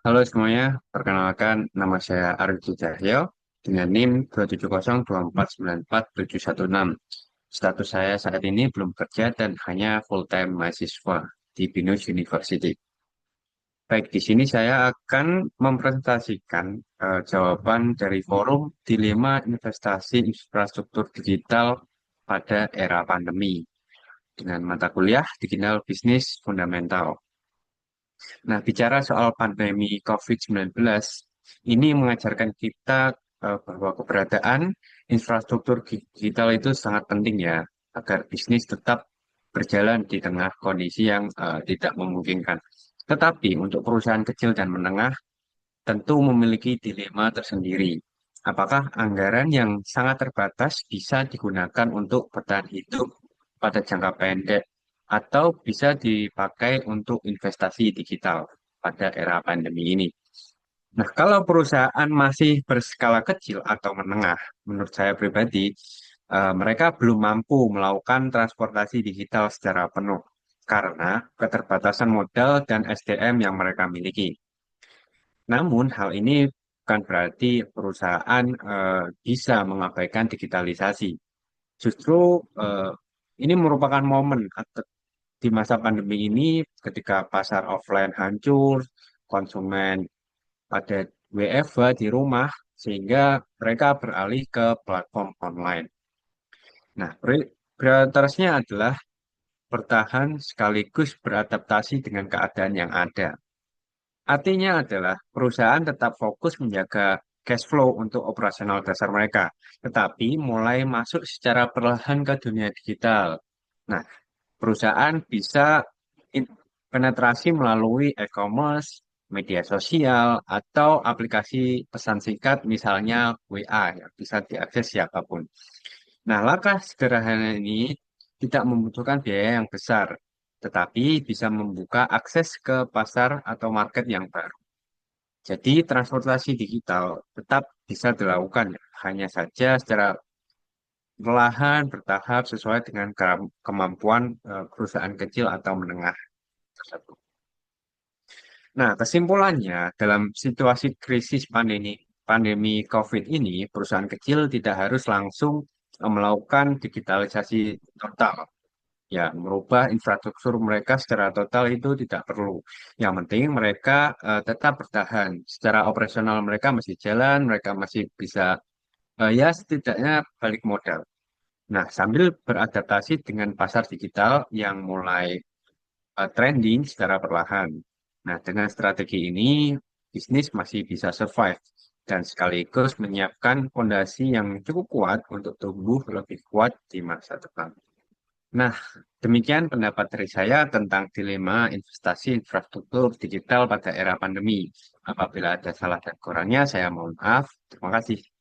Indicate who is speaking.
Speaker 1: Halo semuanya, perkenalkan nama saya Arju Cahyo dengan NIM 27024947716. Status saya saat ini belum kerja dan hanya full-time mahasiswa di Binus University. Baik, di sini saya akan mempresentasikan jawaban dari forum Dilema Investasi Infrastruktur Digital pada era pandemi dengan mata kuliah Digital Business Fundamental. Nah, bicara soal pandemi COVID-19, ini mengajarkan kita bahwa keberadaan infrastruktur digital itu sangat penting ya, agar bisnis tetap berjalan di tengah kondisi yang tidak memungkinkan. Tetapi untuk perusahaan kecil dan menengah tentu memiliki dilema tersendiri. Apakah anggaran yang sangat terbatas bisa digunakan untuk bertahan hidup pada jangka pendek atau bisa dipakai untuk investasi digital pada era pandemi ini? Nah, kalau perusahaan masih berskala kecil atau menengah, menurut saya pribadi, mereka belum mampu melakukan transportasi digital secara penuh karena keterbatasan modal dan SDM yang mereka miliki. Namun, hal ini bukan berarti perusahaan bisa mengabaikan digitalisasi. Justru eh, ini merupakan momen di masa pandemi ini ketika pasar offline hancur, konsumen pada WFH di rumah, sehingga mereka beralih ke platform online. Nah, prioritasnya adalah bertahan sekaligus beradaptasi dengan keadaan yang ada. Artinya adalah perusahaan tetap fokus menjaga cash flow untuk operasional dasar mereka, tetapi mulai masuk secara perlahan ke dunia digital. Nah, perusahaan bisa in- penetrasi melalui e-commerce, media sosial, atau aplikasi pesan singkat, misalnya WA, yang bisa diakses siapapun. Nah, langkah sederhana ini tidak membutuhkan biaya yang besar, tetapi bisa membuka akses ke pasar atau market yang baru. Jadi, transportasi digital tetap bisa dilakukan, hanya saja secara perlahan, bertahap, sesuai dengan kemampuan perusahaan kecil atau menengah tersebut. Nah, kesimpulannya, dalam situasi krisis pandemi COVID ini, perusahaan kecil tidak harus langsung melakukan digitalisasi total. Ya, merubah infrastruktur mereka secara total itu tidak perlu. Yang penting mereka tetap bertahan. Secara operasional mereka masih jalan, mereka masih bisa ya setidaknya balik modal. Nah, sambil beradaptasi dengan pasar digital yang mulai trending secara perlahan. Nah, dengan strategi ini, bisnis masih bisa survive dan sekaligus menyiapkan fondasi yang cukup kuat untuk tumbuh lebih kuat di masa depan. Nah, demikian pendapat dari saya tentang dilema investasi infrastruktur digital pada era pandemi. Apabila ada salah dan kurangnya, saya mohon maaf. Terima kasih.